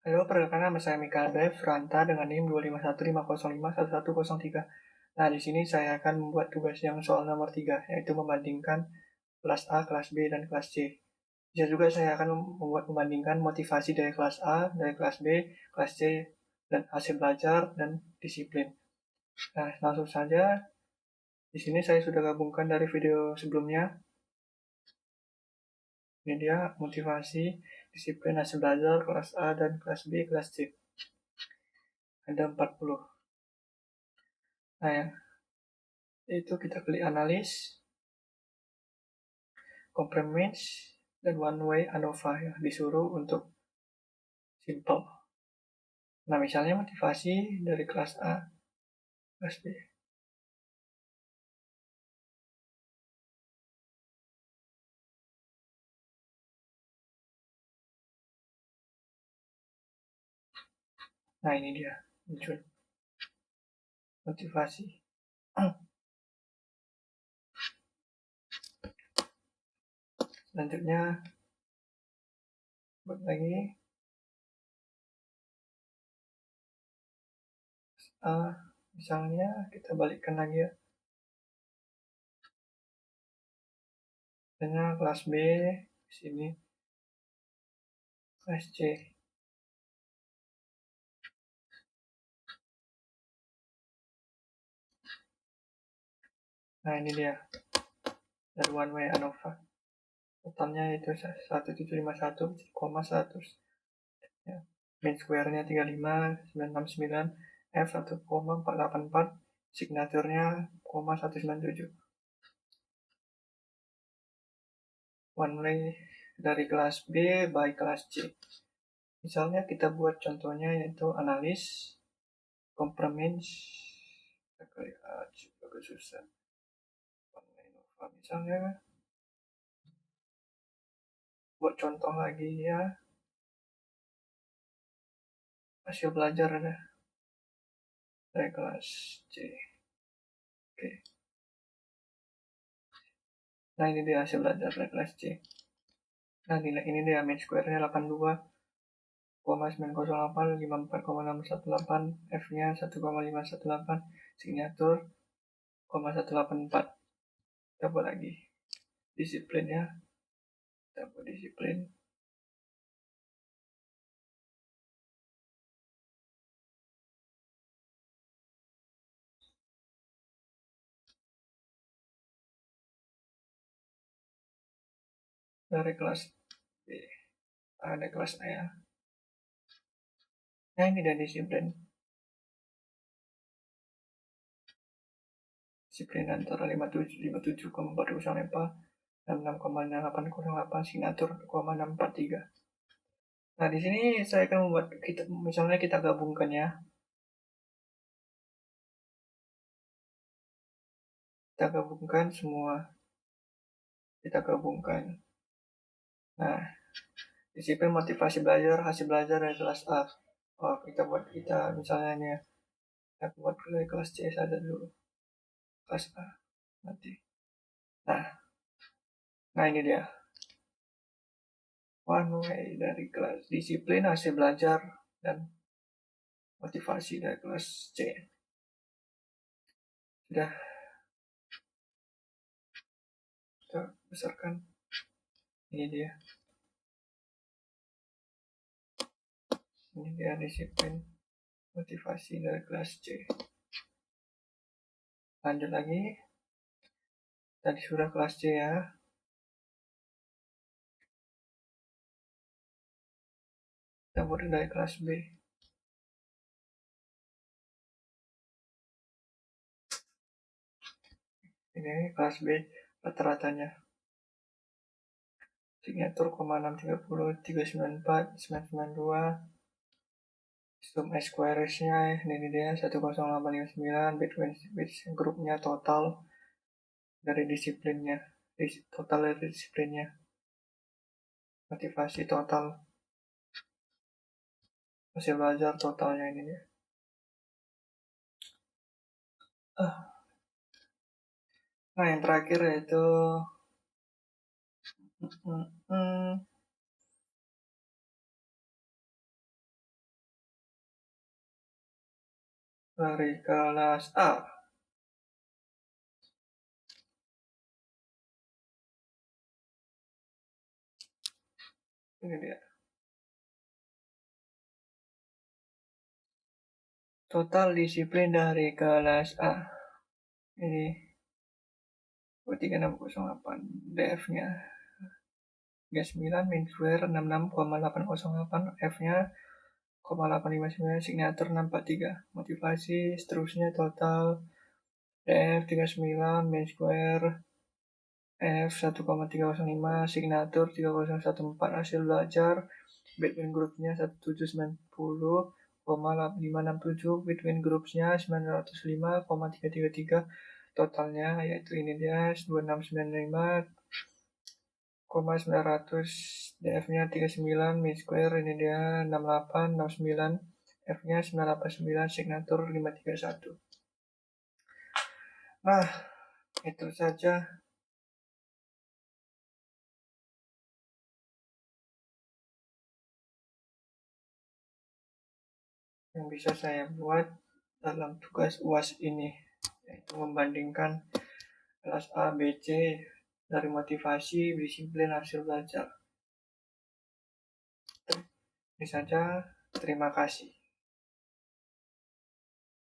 Halo, perkenalkan nama saya Mikael Bev Ranta dengan NIM 25150511103. Nah, di sini saya akan membuat tugas yang soal nomor 3, yaitu membandingkan kelas A, kelas B, dan kelas C. Bisa juga saya akan membandingkan motivasi dari kelas A, dari kelas B, kelas C, dan hasil belajar dan disiplin. Nah, langsung saja. Di sini saya sudah gabungkan dari video sebelumnya. Ini dia motivasi, disiplin, hasil belajar, kelas A, dan kelas B, kelas C. Ada 40. Nah, ya, itu kita klik analis, comprehends, dan one way ANOVA ya, disuruh untuk simple. Nah, misalnya motivasi dari kelas A, kelas B. Nah, ini dia muncul motivasi. Selanjutnya buat lagi misalnya kita balikkan lagi ya, misalnya kelas B di sini, kelas C. Nah, ini dia dari one way ANOVA. Totalnya itu 1751,100 ya. Mean square-nya 35,969, F 1,484, signaturnya 197. One way dari kelas B by kelas C. Misalnya kita buat contohnya yaitu analis, comprehends, agak susah. Misalnya buat contoh lagi ya, hasil belajar ada dari kelas C. Oke. Nah, ini dia hasil belajar dari kelas C. Nah, nilai ini dia mean square-nya 82,908, 54,618, F-nya 1,518, signatur 184. Kita buat lagi disiplinnya, kita buat disiplin. Dari kelas B, ada kelas A ya. Nah, ini dari disiplin. Disiplin antara 57,40 sampai 66,808, signatur 643. Nah, di sini saya akan membuat misalnya kita gabungkan ya. Kita gabungkan semua. Kita gabungkan. Nah, disiplin motivasi belajar, hasil belajar dari kelas A. Oh, kita misalnya ini ya. Kita buat dari kelas C saja dulu. Kelas A nanti. Nah, ini dia. One way dari kelas disiplin, hasil belajar, dan motivasi dari kelas C. Sudah kita besarkan. Ini dia. Ini dia disiplin motivasi dari kelas C. Lanjut lagi. Tadi sudah kelas C ya. Kita buat dari kelas B. Ini kelas B rata-ratanya. Signatur 630, 394, 992. Sum squares-nya ini dia 10859, bits grupnya total dari disiplinnya. Total dari disiplinnya. Motivasi total. Hasil belajar totalnya ini ya. Nah, yang terakhir yaitu dari kelas A. Ini dia. Total disiplin dari kelas A. Ini 33608. DF-nya 39, main square 66,808, F-nya 0,859, signatur 643. Motivasi seterusnya total DF 39, main square F 1,305, signatur 3014, hasil belajar between groupnya 1790,567, between groupsnya 905,333, totalnya yaitu ini dia 2695,900, DF-nya 39, mid square ini dia 6869, F-nya 989, signatur 531. Nah, itu saja yang bisa saya buat dalam tugas UAS ini, yaitu membandingkan kelas A, B, C dari motivasi, disiplin, hasil belajar. Ini saja, terima kasih.